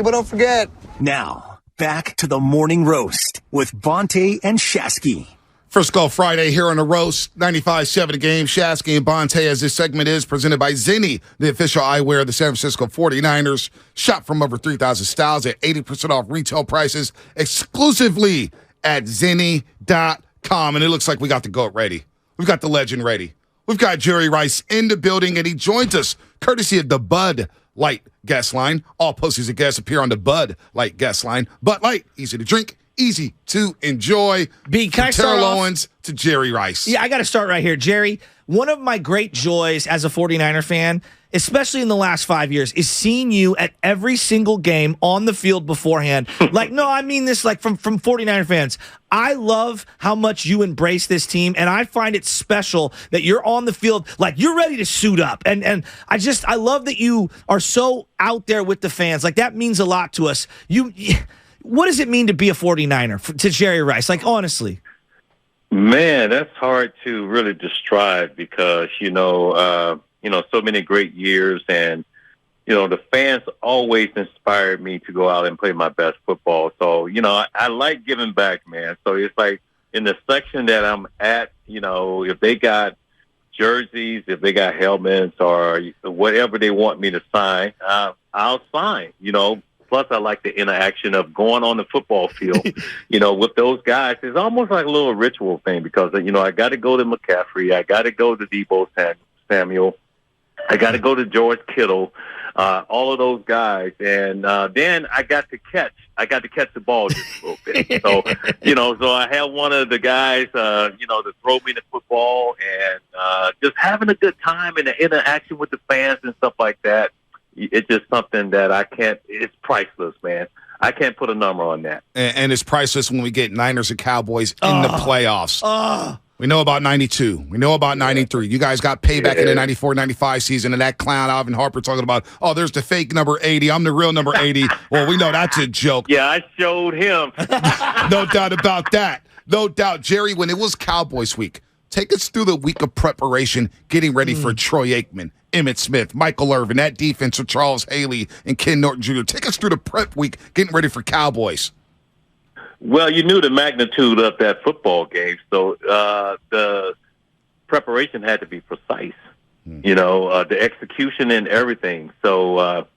But don't forget. Now, back to the morning roast with Bonte and Shasky. First Call Friday here on the roast, 95.7 The Game. Shasky and Bonte, as this segment is presented by Zinni, the official eyewear of the San Francisco 49ers. Shop from over 3,000 styles at 80% off retail prices exclusively at Zinni.com. And it looks like we got the GOAT ready. We've got the legend ready. We've got Jerry Rice in the building, and he joins us courtesy of the Bud Light guest line. All posties and guests appear on the Bud Light guest line. Bud Light, easy to drink, easy to enjoy. Can I start Terrell Owens to Jerry Rice. Yeah, I got to start right here. Jerry, one of my great joys as a 49er fan, especially in the last 5 years, is seeing you at every single game on the field beforehand. I mean this from 49er fans. I love how much you embrace this team, and I find it special that you're on the field like you're ready to suit up. And I love that you are so out there with the fans. Like, that means a lot to us. What does it mean to be a 49er to Jerry Rice? Like, honestly. Man, that's hard to really describe because, so many great years and, the fans always inspired me to go out and play my best football. So, I like giving back, man. So it's like in the section that I'm at, if they got jerseys, if they got helmets or whatever they want me to sign, I'll sign, Plus, I like the interaction of going on the football field, with those guys. It's almost like a little ritual thing because, I got to go to McCaffrey. I got to go to Debo Samuel. I got to go to George Kittle, all of those guys. And then I got to catch the ball just a little bit. So, so I have one of the guys, to throw me the football and just having a good time and the interaction with the fans and stuff like that. It's just something that it's priceless, man. I can't put a number on that. And it's priceless when we get Niners and Cowboys in the playoffs. We know about 92. We know about 93. You guys got payback in the 94-95 season, and that clown Alvin Harper talking about, there's the fake number 80. I'm the real number 80. Well, we know that's a joke. Yeah, I showed him. No doubt about that. No doubt. Jerry, when it was Cowboys week, take us through the week of preparation, getting ready for Troy Aikman, Emmitt Smith, Michael Irvin, that defense with Charles Haley and Ken Norton Jr. Take us through the prep week, getting ready for Cowboys. Well, you knew the magnitude of that football game, so the preparation had to be precise, the execution and everything. So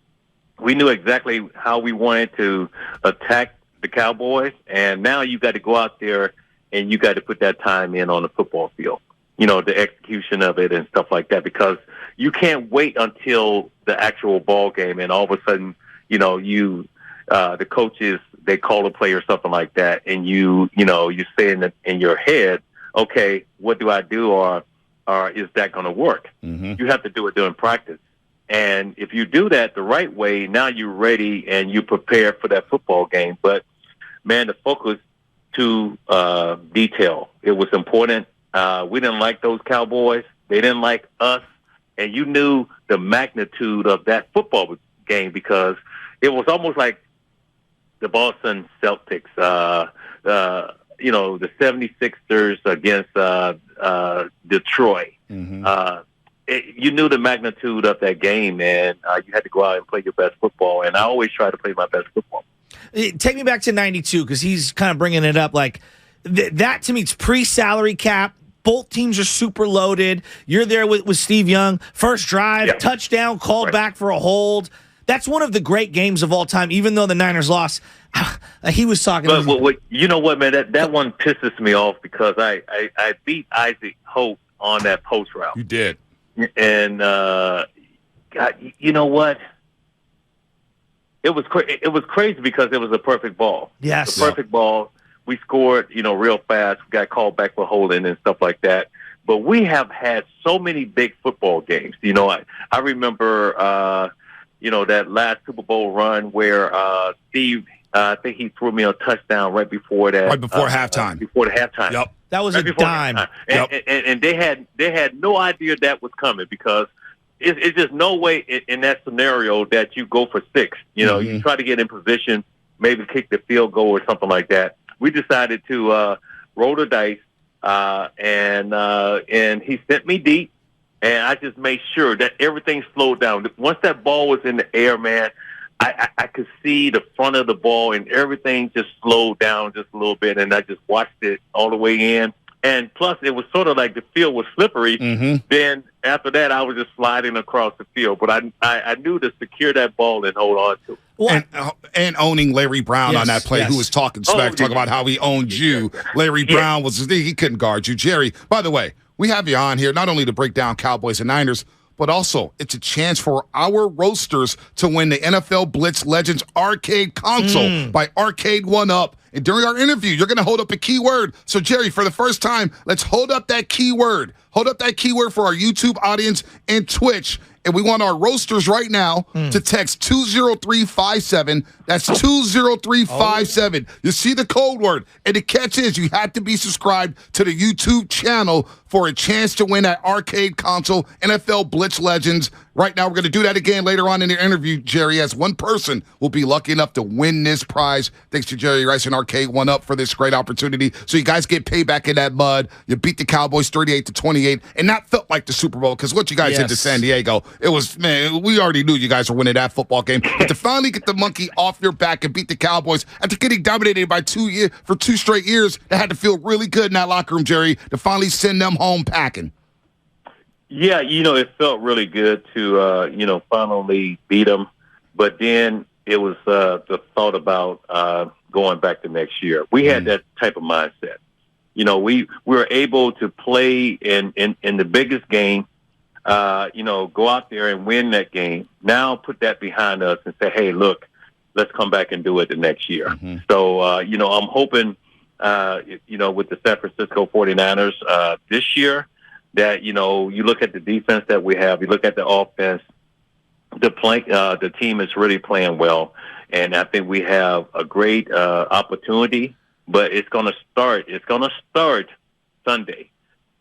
we knew exactly how we wanted to attack the Cowboys, and now you got to go out there and you got to put that time in on the football field, the execution of it and stuff like that, because you can't wait until the actual ball game and all of a sudden, the coaches, they call a play or something like that, and you say in your head, okay, what do I do, or is that going to work? Mm-hmm. You have to do it during practice. And if you do that the right way, now you're ready and you prepare for that football game. But, man, the focus to detail, it was important. We didn't like those Cowboys. They didn't like us. And you knew the magnitude of that football game because it was almost like the Boston Celtics, the 76ers against Detroit. Mm-hmm. You knew the magnitude of that game, and you had to go out and play your best football. And I always try to play my best football. Take me back to 92 because he's kind of bringing it up. Like that to me, it's pre-salary cap. Both teams are super loaded. You're there with Steve Young. First drive, touchdown, called back for a hold. That's one of the great games of all time, even though the Niners lost. He was talking. But you know what, man? That one pisses me off because I beat Isaac Hope on that post route. You did. And, God, you know what? It was crazy because it was a perfect ball. Yes. The perfect ball. We scored, real fast. We got called back for holding and stuff like that. But we have had so many big football games. I remember, that last Super Bowl run where Steve, I think he threw me a touchdown right before that. Right before halftime. Before the halftime. Yep. That was right a dime. And they had no idea that was coming because it's just no way in that scenario that you go for 6. You try to get in position, maybe kick the field goal or something like that. We decided to roll the dice, and he sent me deep, and I just made sure that everything slowed down. Once that ball was in the air, man, I could see the front of the ball and everything just slowed down just a little bit, and I just watched it all the way in. And plus, it was sort of like the field was slippery. Then after that, I was just sliding across the field. But I knew to secure that ball and hold on to it. And owning Larry Brown on that play, who was talking smack, talking about how he owned you. Larry Brown he couldn't guard you. Jerry, by the way, we have you on here not only to break down Cowboys and Niners, but also it's a chance for our roasters to win the NFL Blitz Legends arcade console by Arcade 1-Up. And during our interview, you're going to hold up a keyword. So, Jerry, for the first time, let's hold up that keyword. Hold up that keyword for our YouTube audience and Twitch. And we want our roasters right now to text 20357. That's 20357. You see the code word. And the catch is you have to be subscribed to the YouTube channel for a chance to win that arcade console, NFL Blitz Legends. Right now, we're going to do that again later on in the interview, Jerry, as one person will be lucky enough to win this prize. Thanks to Jerry Rice and Arcade 1-Up for this great opportunity. So you guys get paid back in that mud. You beat the Cowboys 38-28, and that felt like the Super Bowl because what you guys did to San Diego, it was, man, we already knew you guys were winning that football game. But to finally get the monkey off your back and beat the Cowboys after getting dominated by 2 straight years, that had to feel really good in that locker room, Jerry, to finally send them home packing. Yeah, it felt really good to, finally beat them. But then it was the thought about going back to next year. We had that type of mindset. We were able to play in the biggest game, go out there and win that game. Now put that behind us and say, hey, look, let's come back and do it the next year. So, I'm hoping, with the San Francisco 49ers this year, that, you look at the defense that we have, you look at the offense, the team is really playing well. And I think we have a great opportunity, but it's going to start Sunday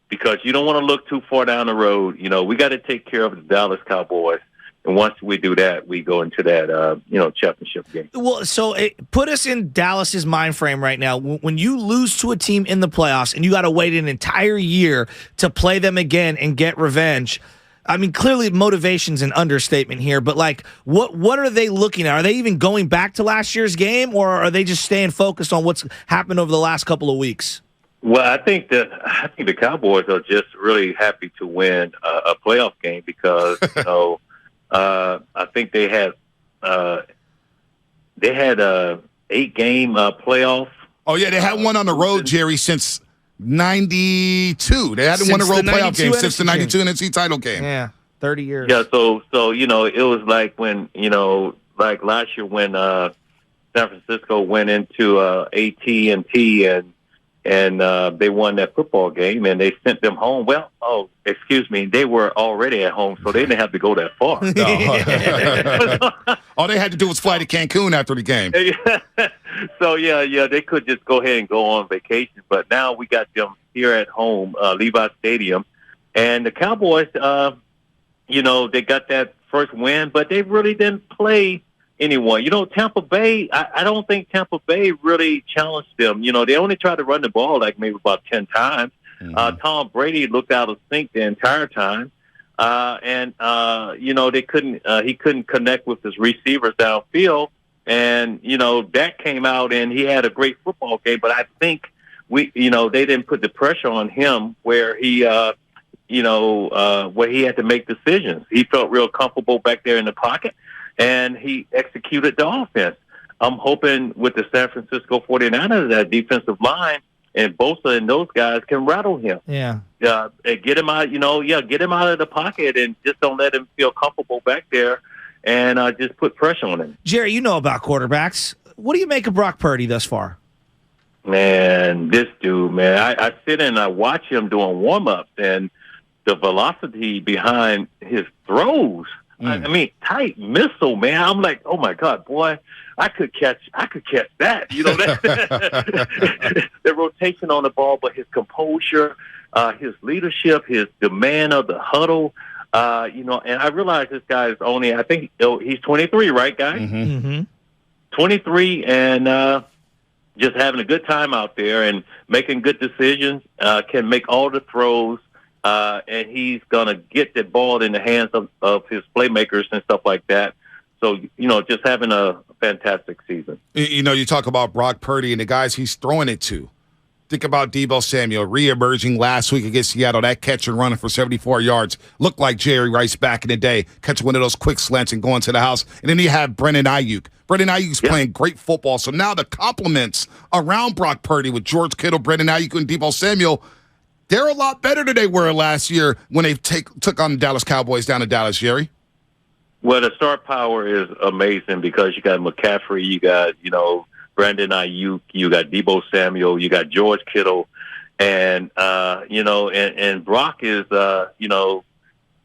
because you don't want to look too far down the road. We got to take care of the Dallas Cowboys. And once we do that, we go into that, championship game. Well, so put us in Dallas's mind frame right now. When you lose to a team in the playoffs and you got to wait an entire year to play them again and get revenge, I mean, clearly motivation's an understatement here, but like, what are they looking at? Are they even going back to last year's game, or are they just staying focused on what's happened over the last couple of weeks? Well, I think the Cowboys are just really happy to win a playoff game because I think they had a 8-game playoff. Oh yeah, they had one on the road, Jerry, since '92. They hadn't won a road playoff game since the '92 NFC title game. Yeah, 30 years. Yeah, so it was like when like last year when San Francisco went into AT&T and they won that football game, and they sent them home. Well, they were already at home, so they didn't have to go that far. All they had to do was fly to Cancun after the game. So, they could just go ahead and go on vacation. But now we got them here at home, Levi Stadium. And the Cowboys, they got that first win, but they really didn't play anyone. Tampa Bay, I don't think Tampa Bay really challenged them. They only tried to run the ball like maybe about 10 times. Tom Brady looked out of sync the entire time. They couldn't, he couldn't connect with his receivers downfield. And, that came out and he had a great football game, but I think they didn't put the pressure on him where he, where he had to make decisions. He felt real comfortable back there in the pocket, and he executed the offense. I'm hoping with the San Francisco 49ers, that defensive line and Bosa and those guys can rattle him. Yeah. And get him out, get him out of the pocket and just don't let him feel comfortable back there and just put pressure on him. Jerry, you know about quarterbacks. What do you make of Brock Purdy thus far? Man, this dude, man, I sit and I watch him doing warm-ups, and the velocity behind his throws, I mean, tight missile, man. I'm like, oh my God, boy, I could catch that. The rotation on the ball, but his composure, his leadership, his demand of the huddle, and I realize this guy is only, I think he's 23, right, guys? 23, and just having a good time out there and making good decisions, can make all the throws. And he's going to get the ball in the hands of his playmakers and stuff like that. So, just having a fantastic season. You talk about Brock Purdy and the guys he's throwing it to. Think about Deebo Samuel re-emerging last week against Seattle. That catch and running for 74 yards. Looked like Jerry Rice back in the day, catching one of those quick slants and going to the house. And then you have Brendan Ayuk. Brendan Ayuk's playing great football. So now the compliments around Brock Purdy with George Kittle, Brendan Ayuk, and Deebo Samuel, they're a lot better than they were last year when they took on the Dallas Cowboys down in Dallas, Jerry. Well, the star power is amazing because you got McCaffrey, you got, Brandon Ayuk, you got Deebo Samuel, you got George Kittle, and and Brock is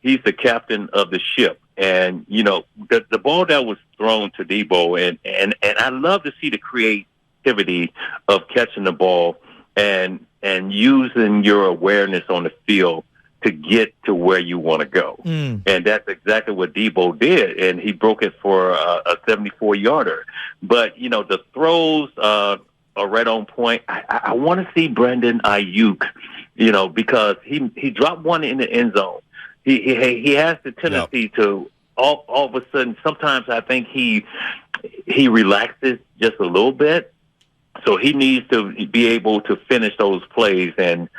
he's the captain of the ship. And the ball that was thrown to Deebo, and I love to see the creativity of catching the ball and using your awareness on the field to get to where you want to go. And that's exactly what Deebo did, and he broke it for a 74-yarder. But, the throws are right on point. I want to see Brandon Ayuk, because he dropped one in the end zone. He has the tendency to all of a sudden, sometimes I think he relaxes just a little bit. So he needs to be able to finish those plays, and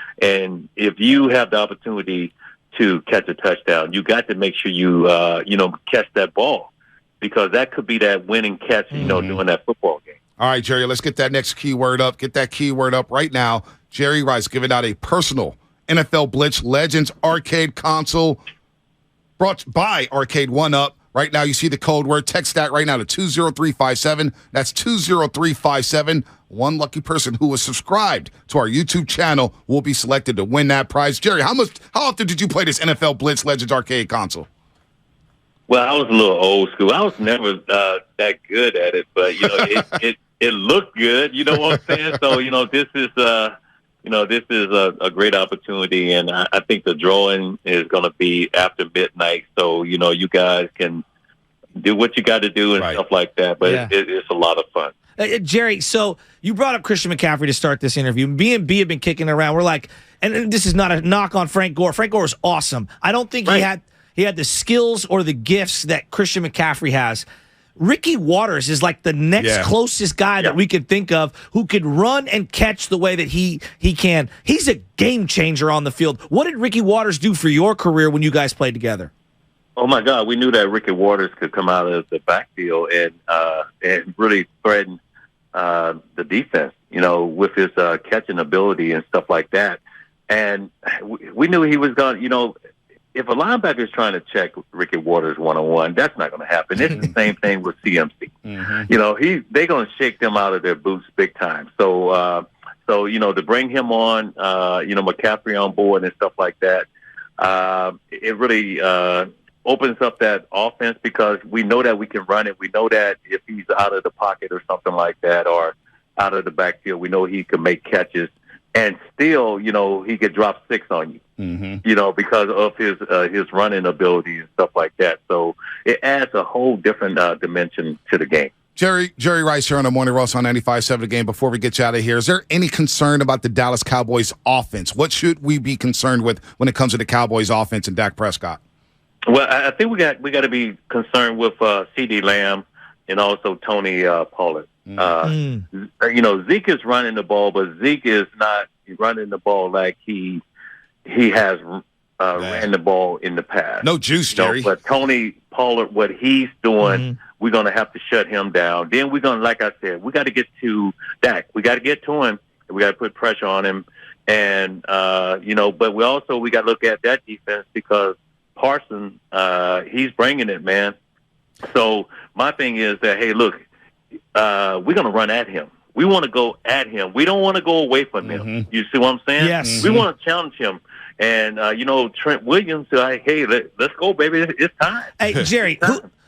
if you have the opportunity to catch a touchdown, you got to make sure you catch that ball, because that could be that winning catch, during that football game. All right, Jerry, let's get that next keyword up. Get that keyword up right now. Jerry Rice giving out a personal NFL Blitz Legends arcade console brought by Arcade 1-Up. Right now, you see the code word. Text that right now to 20357. That's 20357. One lucky person who was subscribed to our YouTube channel will be selected to win that prize. Jerry, how often did you play this NFL Blitz Legends arcade console? Well, I was a little old school. I was never that good at it, but it looked good. You know what I'm saying? So this is a great opportunity, and I think the drawing is going to be after midnight. So you guys can do what you got to do and stuff like that. But it's a lot of fun. Jerry, so you brought up Christian McCaffrey to start this interview. B&B have been kicking around. We're like, and this is not a knock on Frank Gore. Frank Gore is awesome. I don't think he had the skills or the gifts that Christian McCaffrey has. Ricky Waters is like the next closest guy that we could think of who could run and catch the way that he can. He's a game changer on the field. What did Ricky Waters do for your career when you guys played together? Oh my God, we knew that Ricky Waters could come out of the backfield and really threaten the defense, with his catching ability and stuff like that. And we knew he was going to, if a linebacker is trying to check Ricky Waters one-on-one, that's not going to happen. It's the same thing with CMC. They're going to shake them out of their boots big time. So to bring him on, McCaffrey on board and stuff like that, it really opens up that offense, because we know that we can run it. We know that if he's out of the pocket or something like that, or out of the backfield, we know he can make catches, and still, he could drop 6 on you. Because of his running ability and stuff like that. So it adds a whole different dimension to the game. Jerry Rice here on the Morning Roast on 95.7 The Game. Before we get you out of here, is there any concern about the Dallas Cowboys offense? What should we be concerned with when it comes to the Cowboys offense and Dak Prescott? Well, I think we got to be concerned with CeeDee Lamb and also Tony Pollard. Zeke is running the ball, but Zeke is not running the ball like he has ran the ball in the past. No juice, Jerry. But Tony Pollard, what he's doing, we're going to have to shut him down. Then we're going to, like I said, we got to get to Dak. We got to get to him. We got to put pressure on him. And, but we got to look at that defense, because Parsons, he's bringing it, man. So my thing is that, hey, look, we're going to run at him. We want to go at him. We don't want to go away from him. You see what I'm saying? Yes. We want to challenge him. And, Trent Williams said, like, hey, let's go, baby. It's time. Hey, Jerry,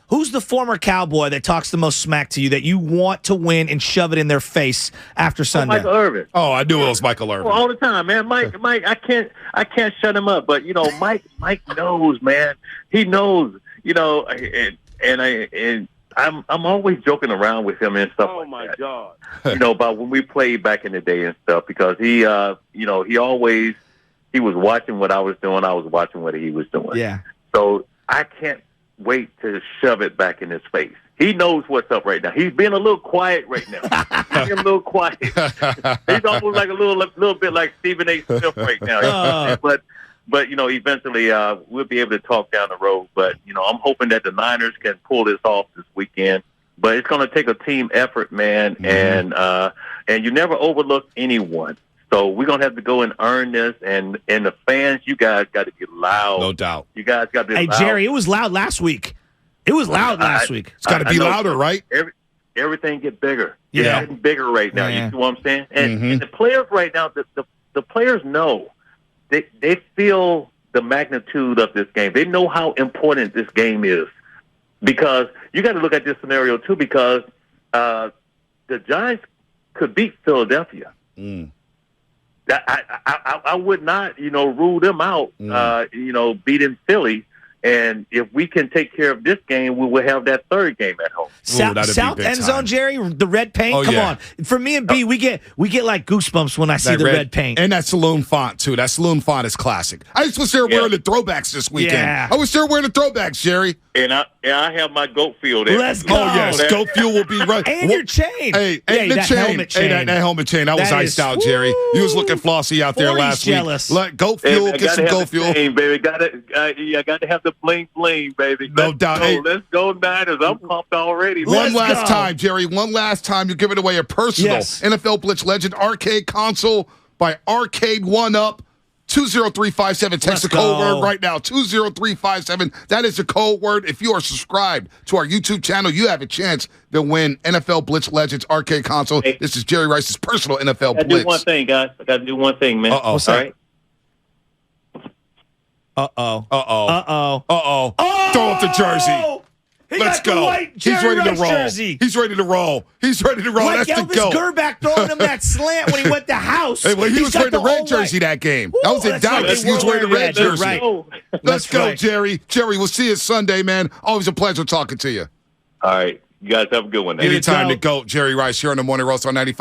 who's the former Cowboy that talks the most smack to you that you want to win and shove it in their face after Sunday? Michael Irvin. Oh, I knew it was Michael Irvin. All the time, man. Mike, I can't shut him up. But, Mike knows, man. He knows, and I'm always joking around with him and stuff like that. Oh, my God. About when we played back in the day and stuff, because he was watching what I was doing. I was watching what he was doing. Yeah. So I can't wait to shove it back in his face. He knows what's up right now. He's being a little quiet right now. He's being a little quiet. He's almost like a little bit like Stephen A. Smith right now. But eventually we'll be able to talk down the road. But I'm hoping that the Niners can pull this off this weekend. But it's going to take a team effort, man, and you never overlook anyone. So we're going to have to go and earn this, and the fans, you guys got to be loud. No doubt. You guys got to be loud. Hey, Jerry, it was loud last week. It was loud last week. It's got to be louder, right? Everything get bigger. Yeah. It's getting bigger right now. Yeah. You see what I'm saying? And the players right now, the players know. They feel the magnitude of this game. They know how important this game is. Because you got to look at this scenario, too, because the Giants could beat Philadelphia. I would not, rule them out, beating Philly. And if we can take care of this game, we will have that third game at home. South end zone, Jerry, the red paint. Oh, Come yeah. on, for me and B, we get like goosebumps when I see the red paint. And that saloon font too. That saloon font is classic. I just was there wearing the throwbacks this weekend. Yeah. I was there wearing the throwbacks, Jerry. And I have my goat field there. Let's go. Oh yes, goat fuel will be right. And your chain. Hey, yeah, the that chain. helmet chain. Hey, that helmet chain. That was That iced is- out, Jerry. You was looking flossy out there 40's last jealous. week. Let goat fuel, get some goat fuel. Chain, baby. Got to have the bling bling, baby. No doubt. Hey. Let's go Niners. I'm pumped already. One Let's last go. time, Jerry. One last time. You're giving away a personal Yes. NFL Blitz Legend arcade console by Arcade One Up. 20357. Text Let's the code go. word right now. 20357. That is the code word. If you are subscribed to our YouTube channel, you have a chance to win NFL Blitz Legends arcade console. Hey. This is Jerry Rice's personal NFL I got to Blitz. do one thing, guys. I got to do one thing, man. Uh-oh. All right. Uh-oh. Uh-oh. Uh-oh. Uh-oh. Oh! Throw up the jersey. He Let's got the go. white He's Jerry ready to Rice roll. jersey. He's ready to roll. He's ready to roll. Like That's the Elvis go. Gerback throwing him that slant when he went to house. Hey, well, he He's was got wearing the red all jersey white. that game. That was in that's right. Dallas. They He was were wearing the red red. jersey. Right. Let's That's go, right. Jerry. Jerry, we'll see you Sunday, man. Always a pleasure talking to you. All right. You guys have a good one. Here we Anytime go. to go. Jerry Rice here on the Morning Roast on 95.